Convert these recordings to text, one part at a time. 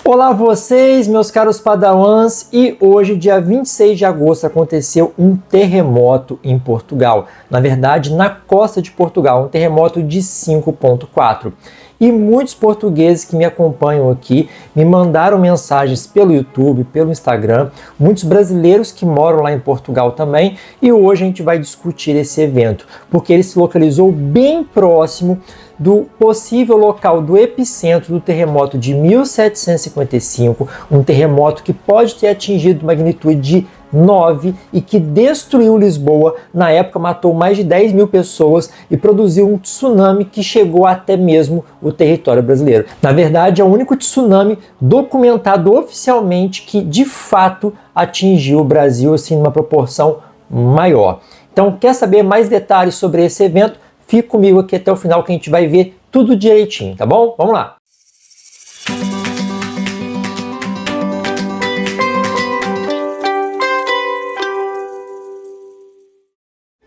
Olá vocês, meus caros padawans, e hoje, dia 26 de agosto, aconteceu um terremoto em Portugal. Na verdade, na costa de Portugal, um terremoto de 5,4. E muitos portugueses que me acompanham aqui me mandaram mensagens pelo YouTube, pelo Instagram, muitos brasileiros que moram lá em Portugal também, e hoje a gente vai discutir esse evento, porque ele se localizou bem próximo do possível local do epicentro do terremoto de 1755, um terremoto que pode ter atingido magnitude de 9 e que destruiu Lisboa, na época matou mais de 10 mil pessoas e produziu um tsunami que chegou até mesmo o território brasileiro. Na verdade, é o único tsunami documentado oficialmente que de fato atingiu o Brasil assim numa proporção maior. Então, quer saber mais detalhes sobre esse evento? Fique comigo aqui até o final que a gente vai ver tudo direitinho, tá bom? Vamos lá!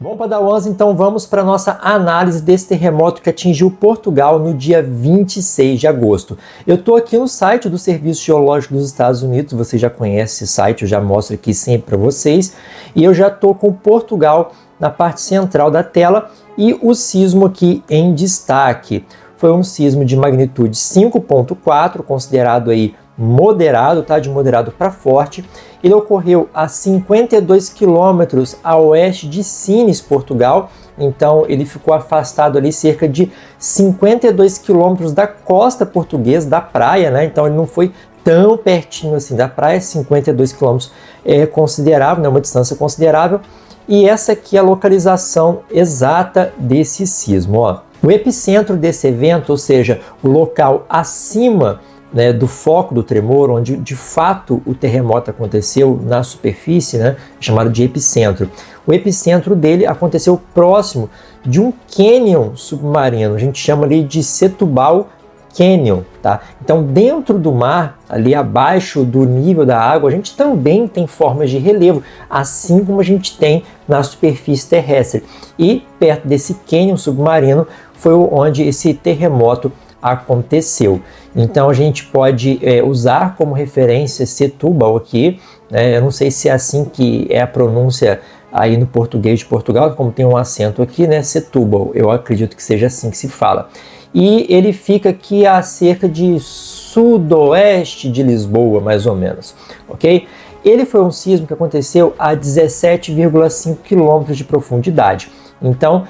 Bom, padawans, então vamos para a nossa análise desse terremoto que atingiu Portugal no dia 26 de agosto. Eu estou aqui no site do Serviço Geológico dos Estados Unidos, você já conhece esse site, eu já mostro aqui sempre para vocês, e eu já estou com Portugal na parte central da tela e o sismo aqui em destaque. Foi um sismo de magnitude 5,4, considerado aí moderado, tá? De moderado para forte. Ele ocorreu a 52 quilômetros a oeste de Sines, Portugal. Então ele ficou afastado ali cerca de 52 quilômetros da costa portuguesa, da praia, né? Então ele não foi tão pertinho assim da praia. 52 quilômetros é considerável, né? Uma distância considerável. E essa aqui é a localização exata desse sismo, ó. O epicentro desse evento, ou seja, o local acima, né, do foco do tremor, onde de fato o terremoto aconteceu na superfície, né, chamado de epicentro. O epicentro dele aconteceu próximo de um cânion submarino, a gente chama ali de Setúbal Canyon, tá? Então, dentro do mar, ali abaixo do nível da água, a gente também tem formas de relevo, assim como a gente tem na superfície terrestre. E perto desse cânion submarino foi onde esse terremoto aconteceu. Então a gente pode usar como referência Setúbal aqui, né? Eu não sei se é assim que é a pronúncia aí no português de Portugal, como tem um acento aqui, né? Setúbal, eu acredito que seja assim que se fala. E ele fica aqui a cerca de sudoeste de Lisboa, mais ou menos, ok? Ele foi um sismo que aconteceu a 17,5 km de profundidade. Então,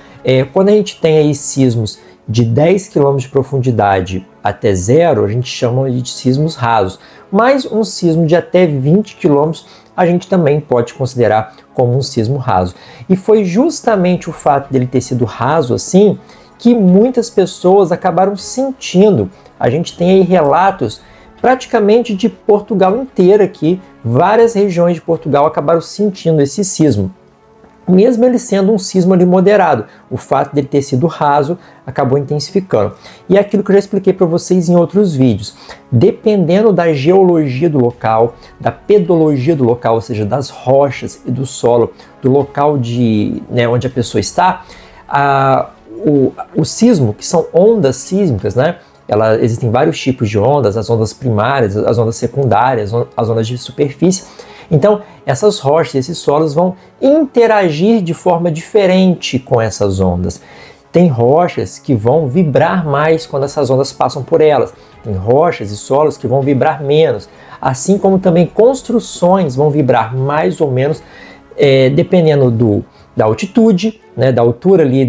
quando a gente tem aí sismos de 10 km de profundidade até zero, a gente chama de sismos rasos. Mas um sismo de até 20 km a gente também pode considerar como um sismo raso. E foi justamente o fato dele ter sido raso assim que muitas pessoas acabaram sentindo. A gente tem aí relatos praticamente de Portugal inteira aqui, várias regiões de Portugal acabaram sentindo esse sismo. Mesmo ele sendo um sismo ali moderado, o fato dele ter sido raso acabou intensificando. E é aquilo que eu já expliquei para vocês em outros vídeos. Dependendo da geologia do local, da pedologia do local, ou seja, das rochas e do solo, do local onde a pessoa está, o sismo, que são ondas sísmicas, né? Existem vários tipos de ondas, as ondas primárias, as ondas secundárias, as ondas de superfície. Então, essas rochas, esses solos vão interagir de forma diferente com essas ondas. Tem rochas que vão vibrar mais quando essas ondas passam por elas. Tem rochas e solos que vão vibrar menos. Assim como também construções vão vibrar mais ou menos, dependendo da altitude, né, da altura ali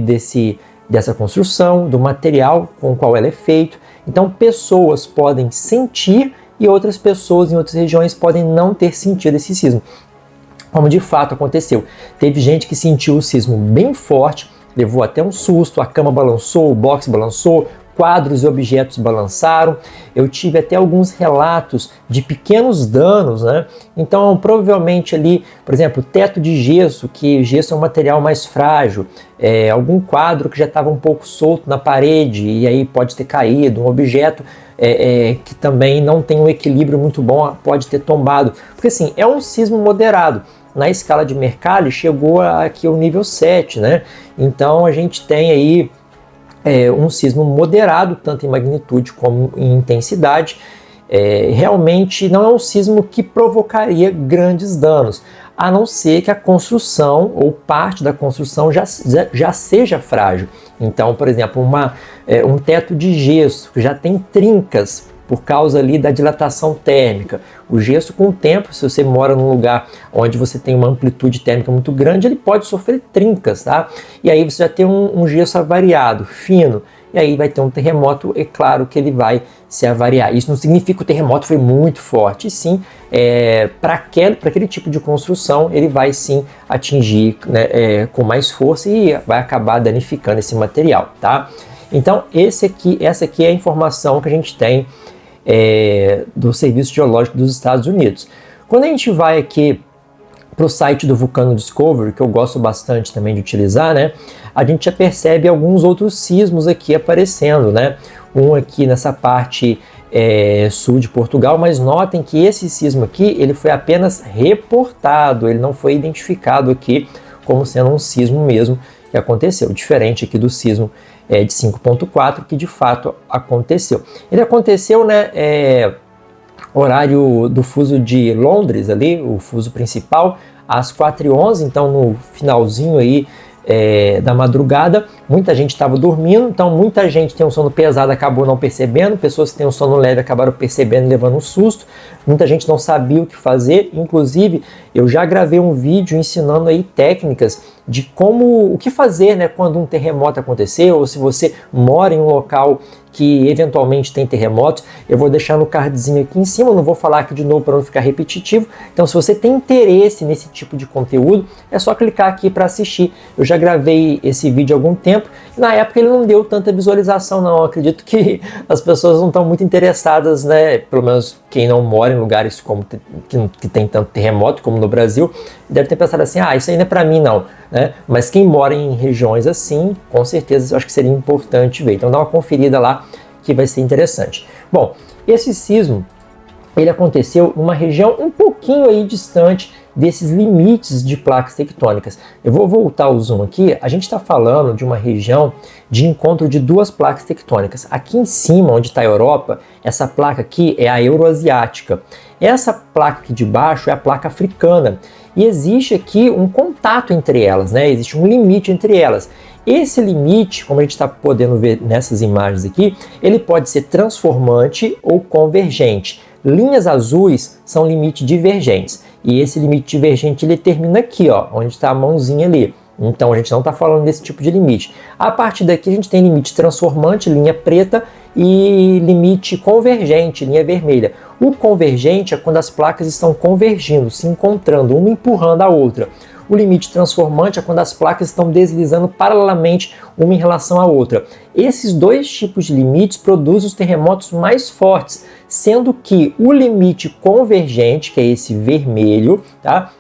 dessa construção, do material com o qual ela é feita. Então, pessoas podem sentir e outras pessoas em outras regiões podem não ter sentido esse sismo, como de fato aconteceu. Teve gente que sentiu o sismo bem forte, levou até um susto, a cama balançou, o box balançou, quadros e objetos balançaram. Eu tive até alguns relatos de pequenos danos, né? Então, provavelmente ali, por exemplo, teto de gesso, que gesso é um material mais frágil, algum quadro que já estava um pouco solto na parede e aí pode ter caído, um objeto que também não tem um equilíbrio muito bom, pode ter tombado. Porque assim, é um sismo moderado. Na escala de Mercalli chegou aqui ao nível 7, né? Então a gente tem aí um sismo moderado, tanto em magnitude como em intensidade, realmente não é um sismo que provocaria grandes danos, a não ser que a construção ou parte da construção já seja frágil. Então, por exemplo, um teto de gesso que já tem trincas por causa ali da dilatação térmica. O gesso, com o tempo, se você mora num lugar onde você tem uma amplitude térmica muito grande, ele pode sofrer trincas, tá? E aí você já tem um gesso avariado, fino, e aí vai ter um terremoto, é claro que ele vai se avariar. Isso não significa que o terremoto foi muito forte, e sim, para aquele tipo de construção, ele vai sim atingir, né, com mais força e vai acabar danificando esse material, tá? Então, essa aqui é a informação que a gente tem do Serviço Geológico dos Estados Unidos. Quando a gente vai aqui para o site do Vulcano Discovery, que eu gosto bastante também de utilizar, né, a gente já percebe alguns outros sismos aqui aparecendo, né? Um aqui nessa parte sul de Portugal, mas notem que esse sismo aqui, ele foi apenas reportado, ele não foi identificado aqui como sendo um sismo mesmo que aconteceu, diferente aqui do sismo de 5.4, que de fato aconteceu. Ele aconteceu, né, horário do fuso de Londres, ali, o fuso principal, às 4h11, então no finalzinho aí da madrugada. Muita gente estava dormindo, então muita gente tem um sono pesado, acabou não percebendo, pessoas que têm um sono leve acabaram percebendo, levando um susto. Muita gente não sabia o que fazer, inclusive eu já gravei um vídeo ensinando aí técnicas de o que fazer, né, quando um terremoto acontecer, ou se você mora em um local que eventualmente tem terremotos. Eu vou deixar no cardzinho aqui em cima, não vou falar aqui de novo para não ficar repetitivo. Então, se você tem interesse nesse tipo de conteúdo, é só clicar aqui para assistir. Eu já gravei esse vídeo há algum tempo, e na época ele não deu tanta visualização não. Eu acredito que as pessoas não estão muito interessadas, né, pelo menos quem não mora em lugares que tem tanto terremoto como no Brasil, deve ter pensado assim, isso aí não é para mim não, né? Mas quem mora em regiões assim, com certeza eu acho que seria importante ver. Então dá uma conferida lá que vai ser interessante. Bom, esse sismo, ele aconteceu numa região um pouquinho aí distante desses limites de placas tectônicas. Eu vou voltar o zoom aqui. A gente está falando de uma região de encontro de duas placas tectônicas. Aqui em cima, onde está a Europa, essa placa aqui é a Euroasiática. Essa placa aqui de baixo é a placa africana. E existe aqui um contato entre elas, né? Existe um limite entre elas. Esse limite, como a gente está podendo ver nessas imagens aqui, ele pode ser transformante ou convergente. Linhas azuis são limites divergentes. E esse limite divergente ele termina aqui, ó, onde está a mãozinha ali. Então a gente não está falando desse tipo de limite. A partir daqui a gente tem limite transformante, linha preta, e limite convergente, linha vermelha. O convergente é quando as placas estão convergindo, se encontrando, uma empurrando a outra. O limite transformante é quando as placas estão deslizando paralelamente uma em relação à outra. Esses dois tipos de limites produzem os terremotos mais fortes, sendo que o limite convergente, que é esse vermelho, tá?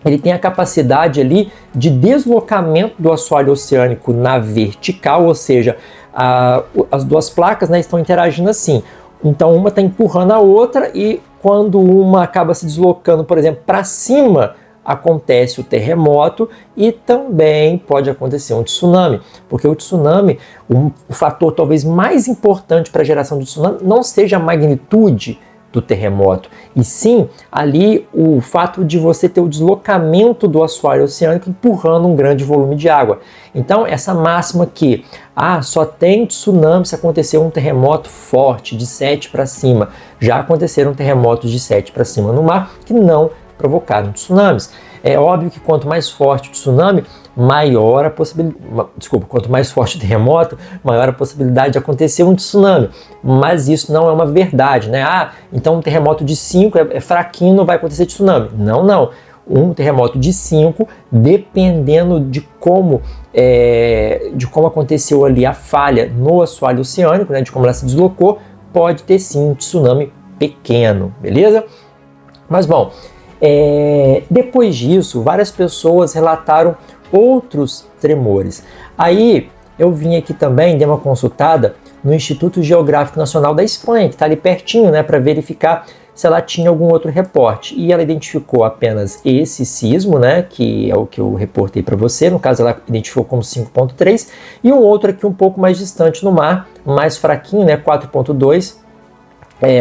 Ele tem a capacidade ali de deslocamento do assoalho oceânico na vertical, ou seja, as duas placas, né, estão interagindo assim. Então uma está empurrando a outra e quando uma acaba se deslocando, por exemplo, para cima, acontece o terremoto e também pode acontecer um tsunami, porque o tsunami, o fator talvez mais importante para a geração de tsunami não seja a magnitude do terremoto, e sim ali o fato de você ter o deslocamento do assoalho oceânico empurrando um grande volume de água. Então essa máxima que só tem tsunami se acontecer um terremoto forte de 7 para cima, já aconteceram terremotos de 7 para cima no mar que não provocaram tsunamis. É óbvio que quanto mais forte o tsunami, maior a possibilidade, quanto mais forte o terremoto, maior a possibilidade de acontecer um tsunami. Mas isso não é uma verdade, né? Então um terremoto de 5 é fraquinho, não vai acontecer tsunami. Não, não. Um terremoto de 5, dependendo de como aconteceu ali a falha no assoalho oceânico, né, de como ela se deslocou, pode ter sim um tsunami pequeno, beleza? Mas bom, depois disso, várias pessoas relataram outros tremores. Aí eu vim aqui também, dei uma consultada no Instituto Geográfico Nacional da Espanha, que está ali pertinho, né, para verificar se ela tinha algum outro reporte. E ela identificou apenas esse sismo, né, que é o que eu reportei para você. No caso, ela identificou como 5.3, e um outro aqui um pouco mais distante no mar, mais fraquinho, né, 4.2.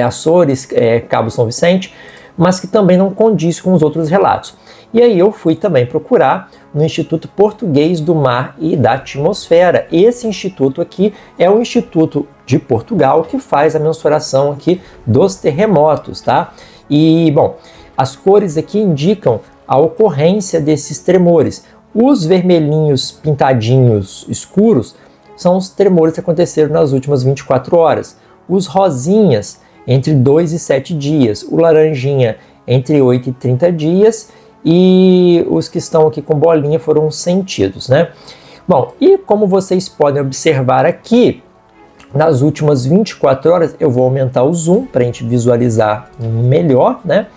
Açores, Cabo São Vicente, mas que também não condiz com os outros relatos. E aí eu fui também procurar no Instituto Português do Mar e da Atmosfera. Esse instituto aqui é o Instituto de Portugal que faz a mensuração aqui dos terremotos, tá? E, bom, as cores aqui indicam a ocorrência desses tremores. Os vermelhinhos pintadinhos escuros são os tremores que aconteceram nas últimas 24 horas. Os rosinhas, entre 2 e 7 dias. O laranjinha, entre 8 e 30 dias. E os que estão aqui com bolinha foram sentidos, né? Bom, e como vocês podem observar aqui, nas últimas 24 horas, eu vou aumentar o zoom para a gente visualizar melhor, né?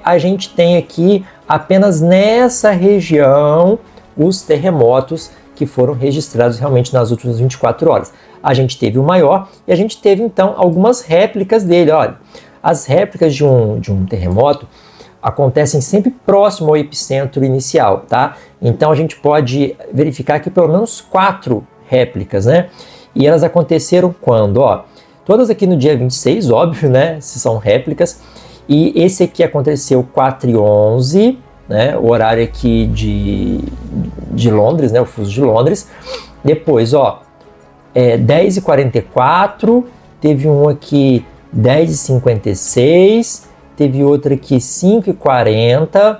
A gente tem aqui apenas nessa região os terremotos que foram registrados realmente nas últimas 24 horas. A gente teve o maior e a gente teve então algumas réplicas dele. Olha, as réplicas de um terremoto acontecem sempre próximo ao epicentro inicial, tá? Então a gente pode verificar aqui pelo menos 4 réplicas, né? E elas aconteceram quando? Ó, todas aqui no dia 26, óbvio, né? Se são réplicas. E esse aqui aconteceu 4h11, né? O horário aqui de Londres, né? O fuso de Londres. Depois, ó, 10h44, teve um aqui 10h56, teve outro aqui 5h40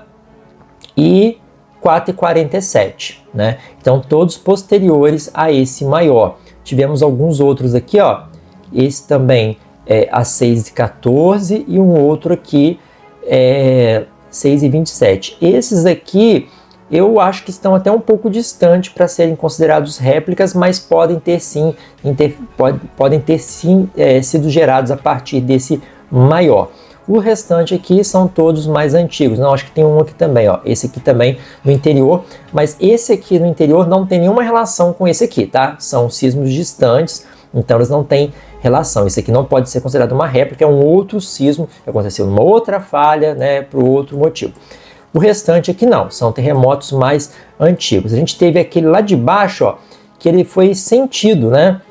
e 4h47, né? Então, todos posteriores a esse maior. Tivemos alguns outros aqui, ó. Esse também às 6h14 e um outro aqui 6h27. Esses aqui eu acho que estão até um pouco distantes para serem considerados réplicas, mas podem ter sim sido gerados a partir desse maior. O restante aqui são todos mais antigos. Não, acho que tem um aqui também, ó. Esse aqui também no interior, mas esse aqui no interior não tem nenhuma relação com esse aqui, tá? São sismos distantes, então eles não têm relação. Esse aqui não pode ser considerado uma réplica, é um outro sismo que aconteceu numa outra falha, né, por outro motivo. O restante aqui não, são terremotos mais antigos. A gente teve aquele lá de baixo, ó, que ele foi sentido, né?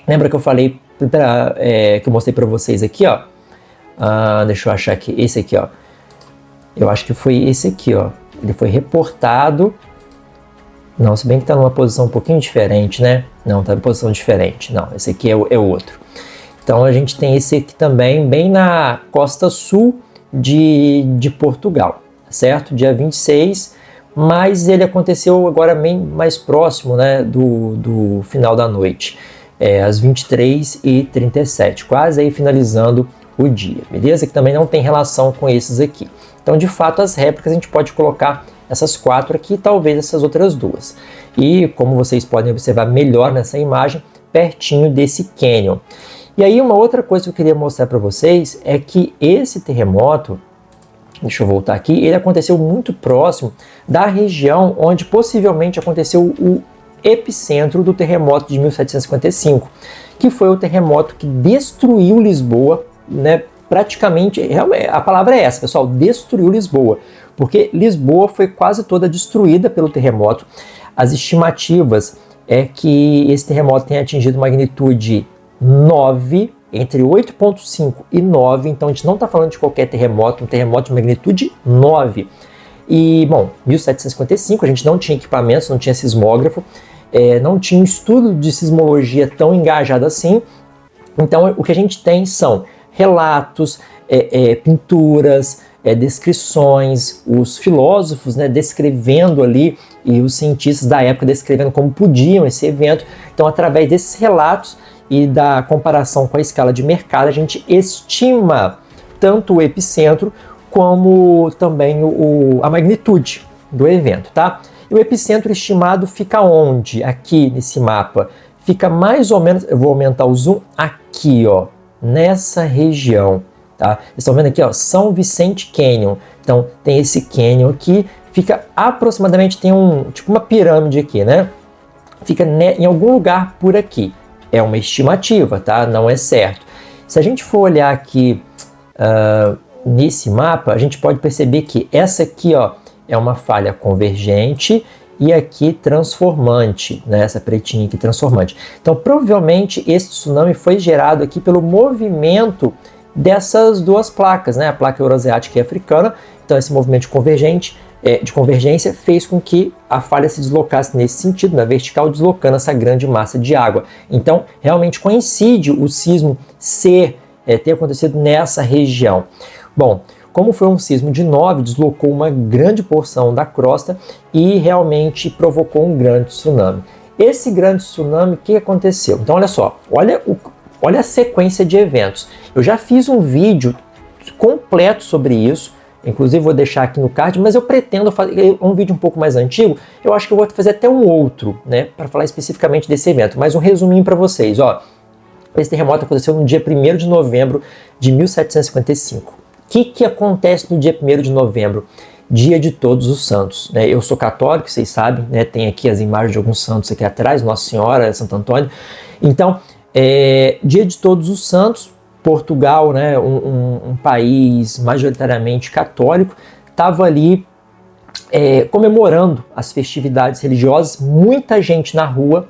Lembra que eu falei, que eu mostrei para vocês aqui, ó? Deixa eu achar aqui, esse aqui, ó. Eu acho que foi esse aqui, ó. Ele foi reportado. Não, se bem que está numa posição um pouquinho diferente, né? Não, está em posição diferente. Não, esse aqui é o outro. Então a gente tem esse aqui também, bem na costa sul de Portugal, certo? Dia 26, mas ele aconteceu agora bem mais próximo, né, do final da noite, às 23h37, quase aí finalizando o dia, beleza? Que também não tem relação com esses aqui. Então, de fato, as réplicas a gente pode colocar essas 4 aqui e talvez essas outras 2. E, como vocês podem observar melhor nessa imagem, pertinho desse cânion. E aí, uma outra coisa que eu queria mostrar para vocês é que esse terremoto, deixa eu voltar aqui, ele aconteceu muito próximo da região onde possivelmente aconteceu o epicentro do terremoto de 1755, que foi o terremoto que destruiu Lisboa, né? Praticamente, a palavra é essa, pessoal, destruiu Lisboa, porque Lisboa foi quase toda destruída pelo terremoto. As estimativas é que esse terremoto tenha atingido magnitude 9, entre 8,5 e 9, então a gente não está falando de qualquer terremoto, um terremoto de magnitude 9. E, bom, 1755 a gente não tinha equipamentos, não tinha sismógrafo, não tinha um estudo de sismologia tão engajado assim, então o que a gente tem são relatos, pinturas, descrições, os filósofos, né, descrevendo ali, e os cientistas da época descrevendo como podiam esse evento. Então, através desses relatos e da comparação com a escala de mercado, a gente estima tanto o epicentro como também a magnitude do evento, tá? E o epicentro estimado fica onde? Aqui nesse mapa. Fica mais ou menos, eu vou aumentar o zoom, aqui, ó, nessa região, tá? Vocês estão vendo aqui, ó, São Vicente Canyon. Então, tem esse canyon aqui, fica aproximadamente, tem tipo uma pirâmide aqui, né? Fica em algum lugar por aqui. É uma estimativa, tá? Não é certo. Se a gente for olhar aqui nesse mapa, a gente pode perceber que essa aqui, ó, é uma falha convergente e aqui transformante, né? Essa pretinha aqui transformante. Então provavelmente esse tsunami foi gerado aqui pelo movimento dessas duas placas, né? A placa euroasiática e africana. Então esse movimento de convergência fez com que a falha se deslocasse nesse sentido, na vertical, deslocando essa grande massa de água. Então realmente coincide o sismo ter acontecido nessa região. Bom, como foi um sismo de 9, deslocou uma grande porção da crosta e realmente provocou um grande tsunami. Esse grande tsunami, o que aconteceu? Então olha só, olha a sequência de eventos. Eu já fiz um vídeo completo sobre isso, inclusive vou deixar aqui no card, mas eu pretendo fazer um vídeo um pouco mais antigo. Eu acho que eu vou fazer até um outro, né, para falar especificamente desse evento, mas um resuminho para vocês, ó. Esse terremoto aconteceu no dia 1º de novembro de 1755. O que acontece no dia 1º de novembro? Dia de Todos os Santos, né? Eu sou católico, vocês sabem, né? Tem aqui as imagens de alguns santos aqui atrás, Nossa Senhora, Santo Antônio. Então, Dia de Todos os Santos, Portugal, né? Um país majoritariamente católico, estava ali comemorando as festividades religiosas, muita gente na rua,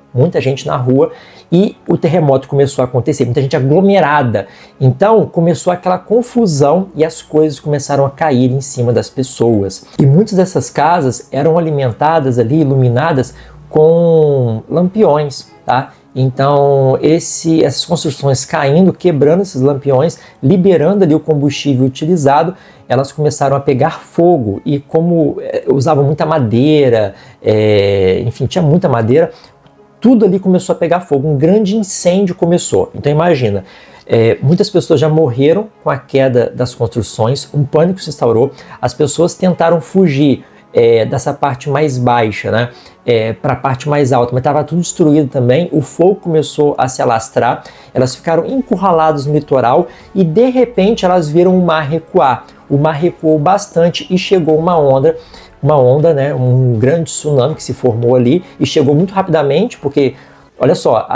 e o terremoto começou a acontecer, muita gente aglomerada. Então começou aquela confusão e as coisas começaram a cair em cima das pessoas. E muitas dessas casas eram alimentadas ali, iluminadas com lampiões, tá? Então essas construções caindo, quebrando esses lampiões, liberando ali o combustível utilizado, elas começaram a pegar fogo. E como usavam muita madeira, enfim, tinha muita madeira, tudo ali começou a pegar fogo, um grande incêndio começou. Então imagina, muitas pessoas já morreram com a queda das construções, um pânico se instaurou, as pessoas tentaram fugir dessa parte mais baixa, né, para a parte mais alta, mas estava tudo destruído também, o fogo começou a se alastrar, elas ficaram encurraladas no litoral e de repente elas viram o mar recuar. O mar recuou bastante e chegou uma onda, né, um grande tsunami que se formou ali e chegou muito rapidamente, porque olha só,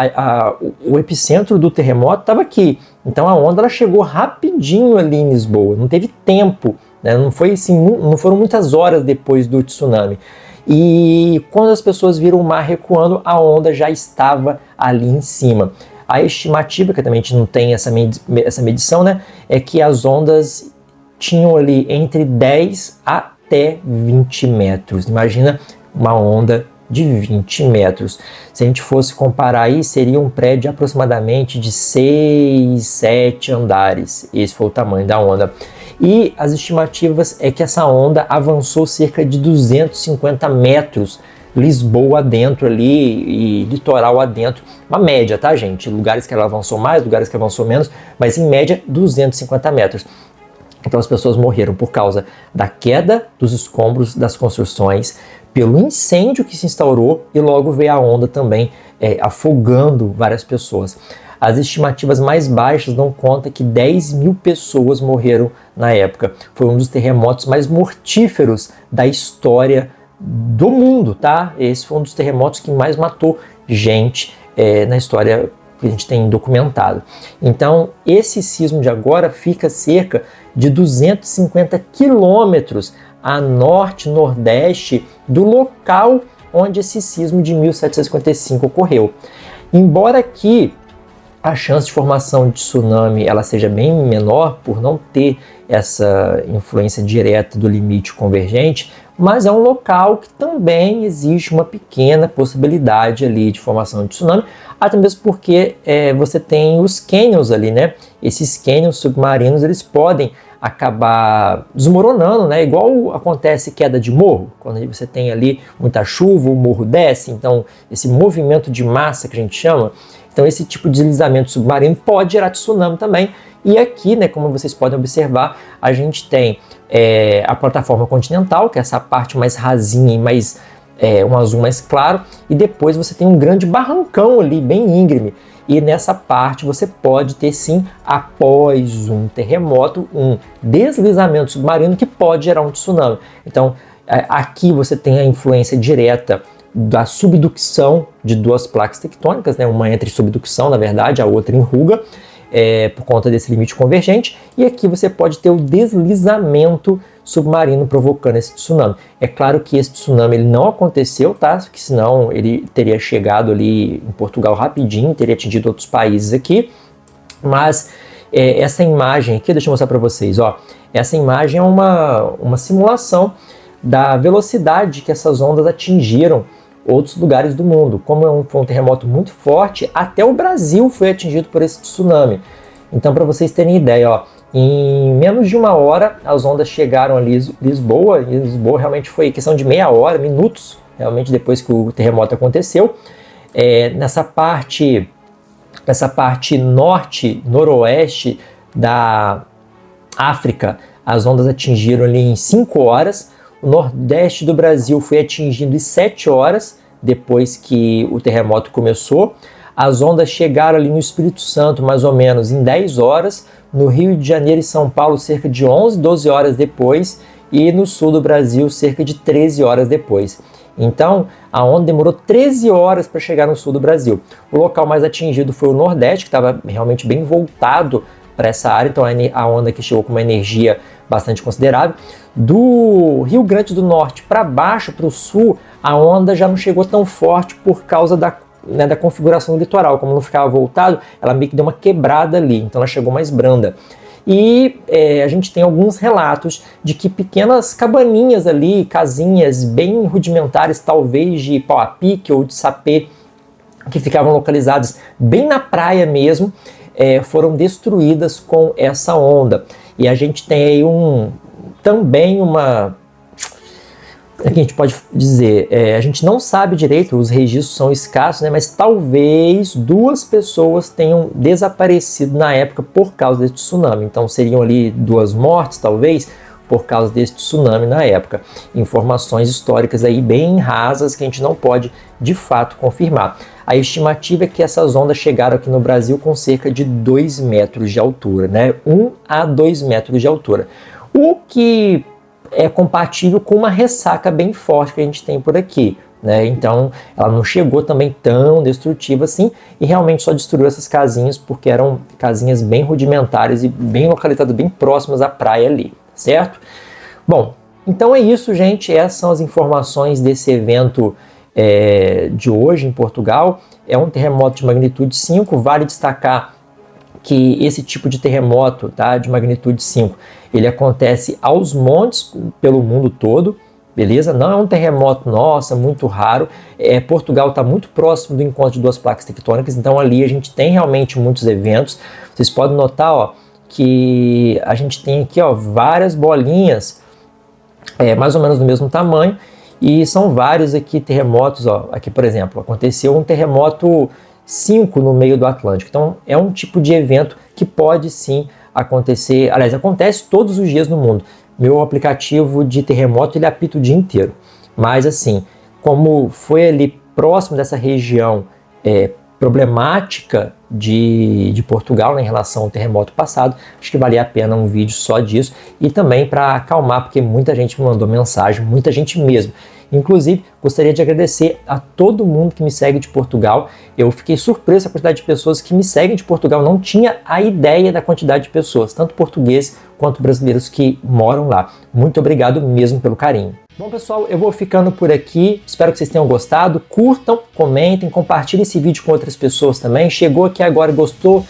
o epicentro do terremoto estava aqui, então a onda ela chegou rapidinho ali em Lisboa, não teve tempo, né, não foram muitas horas depois do tsunami. E quando as pessoas viram o mar recuando, a onda já estava ali em cima. A estimativa, que também a gente não tem essa medição, né, é que as ondas tinham ali entre 10 até 20 metros. Imagina uma onda de 20 metros. Se a gente fosse comparar aí, seria um prédio de aproximadamente de 6, 7 andares. Esse foi o tamanho da onda. E as estimativas é que essa onda avançou cerca de 250 metros, Lisboa adentro ali e litoral adentro. Uma média, tá, gente? Lugares que ela avançou mais, lugares que avançou menos, mas em média 250 metros. Então as pessoas morreram por causa da queda dos escombros das construções, pelo incêndio que se instaurou e logo veio a onda também afogando várias pessoas. As estimativas mais baixas dão conta que 10 mil pessoas morreram na época. Foi um dos terremotos mais mortíferos da história do mundo, tá? Esse foi um dos terremotos que mais matou gente na história que a gente tem documentado. Então, esse sismo de agora fica cerca de 250 quilômetros a norte-nordeste do local onde esse sismo de 1755 ocorreu. Embora aqui a chance de formação de tsunami ela seja bem menor por não ter essa influência direta do limite convergente, mas é um local que também existe uma pequena possibilidade ali de formação de tsunami, até mesmo porque você tem os cânions ali, né? Esses cânions submarinos eles podem acabar desmoronando, né? Igual acontece queda de morro, quando você tem ali muita chuva, o morro desce, então esse movimento de massa que a gente chama, então esse tipo de deslizamento submarino pode gerar tsunami também. E aqui, né, como vocês podem observar, a gente tem a plataforma continental, que é essa parte mais rasinha e mais um azul mais claro, e depois você tem um grande barrancão ali, bem íngreme. E nessa parte você pode ter sim, após um terremoto, um deslizamento submarino que pode gerar um tsunami. Então aqui você tem a influência direta da subducção de duas placas tectônicas, né? Uma entra em subducção, na verdade, a outra em ruga. por conta desse limite convergente, e aqui você pode ter o deslizamento submarino provocando esse tsunami. É claro que esse tsunami ele não aconteceu, tá? Porque senão ele teria chegado ali em Portugal rapidinho, teria atingido outros países aqui, mas essa imagem aqui, deixa eu mostrar para vocês, ó. Essa imagem é uma simulação da velocidade que essas ondas atingiram outros lugares do mundo. Como foi um terremoto muito forte, até o Brasil foi atingido por esse tsunami. Então, para vocês terem ideia, ó, em menos de 1 hora as ondas chegaram a Lisboa, e Lisboa realmente foi questão de meia hora, minutos, realmente depois que o terremoto aconteceu. Nessa parte norte, noroeste da África, as ondas atingiram ali em 5 horas, o nordeste do Brasil foi atingido em 7 horas, depois que o terremoto começou, as ondas chegaram ali no Espírito Santo mais ou menos em 10 horas, no Rio de Janeiro e São Paulo cerca de 11, 12 horas depois, e no sul do Brasil cerca de 13 horas depois. Então, a onda demorou 13 horas para chegar no sul do Brasil. O local mais atingido foi o Nordeste, que estava realmente bem voltado para essa área, então a onda que chegou com uma energia bastante considerável. Do Rio Grande do Norte para baixo, para o sul, a onda já não chegou tão forte por causa da configuração do litoral. Como não ficava voltado, ela meio que deu uma quebrada ali, então ela chegou mais branda. E a gente tem alguns relatos de que pequenas cabaninhas ali, casinhas bem rudimentares, talvez de pau a pique ou de sapê, que ficavam localizadas bem na praia mesmo, foram destruídas com essa onda. E a gente tem aí também uma... a gente pode dizer, a gente não sabe direito, os registros são escassos, né, mas talvez 2 pessoas tenham desaparecido na época por causa desse tsunami. Então seriam ali 2 mortes, talvez, por causa desse tsunami na época. Informações históricas aí bem rasas que a gente não pode de fato confirmar. A estimativa é que essas ondas chegaram aqui no Brasil com cerca de 2 metros de altura, né? 1 a 2 metros de altura. O que é compatível com uma ressaca bem forte que a gente tem por aqui, né? Então ela não chegou também tão destrutiva assim e realmente só destruiu essas casinhas porque eram casinhas bem rudimentares e bem localizadas, bem próximas à praia ali, certo? Bom, então é isso, gente. Essas são as informações desse evento de hoje em Portugal. É um terremoto de magnitude 5, vale destacar que esse tipo de terremoto, tá, de magnitude 5, ele acontece aos montes pelo mundo todo, beleza? Não é um terremoto, nossa, muito raro. Portugal está muito próximo do encontro de 2 placas tectônicas, então ali a gente tem realmente muitos eventos. Vocês podem notar, ó, que a gente tem aqui, ó, várias bolinhas, mais ou menos do mesmo tamanho, e são vários aqui terremotos, ó. Aqui, por exemplo, aconteceu um terremoto 5 no meio do Atlântico. Então é um tipo de evento que pode sim acontecer, aliás, acontece todos os dias no mundo. Meu aplicativo de terremoto ele apita o dia inteiro, mas assim, como foi ali próximo dessa região problemática de Portugal, né, em relação ao terremoto passado, acho que valia a pena um vídeo só disso, e também para acalmar, porque muita gente me mandou mensagem, muita gente mesmo. Inclusive, gostaria de agradecer a todo mundo que me segue de Portugal. Eu fiquei surpreso com a quantidade de pessoas que me seguem de Portugal. Não tinha a ideia da quantidade de pessoas, tanto portugueses quanto brasileiros que moram lá. Muito obrigado mesmo pelo carinho. Bom, pessoal, eu vou ficando por aqui. Espero que vocês tenham gostado. Curtam, comentem, compartilhem esse vídeo com outras pessoas também. Chegou aqui agora e gostou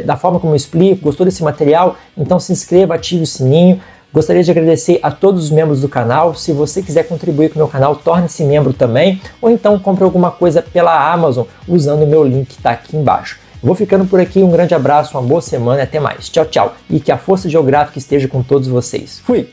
da forma como eu explico, gostou desse material? Então se inscreva, ative o sininho. Gostaria de agradecer a todos os membros do canal. Se você quiser contribuir com o meu canal, torne-se membro também, ou então compre alguma coisa pela Amazon usando o meu link que está aqui embaixo. Vou ficando por aqui, um grande abraço, uma boa semana e até mais. Tchau, tchau. E que a força geográfica esteja com todos vocês. Fui!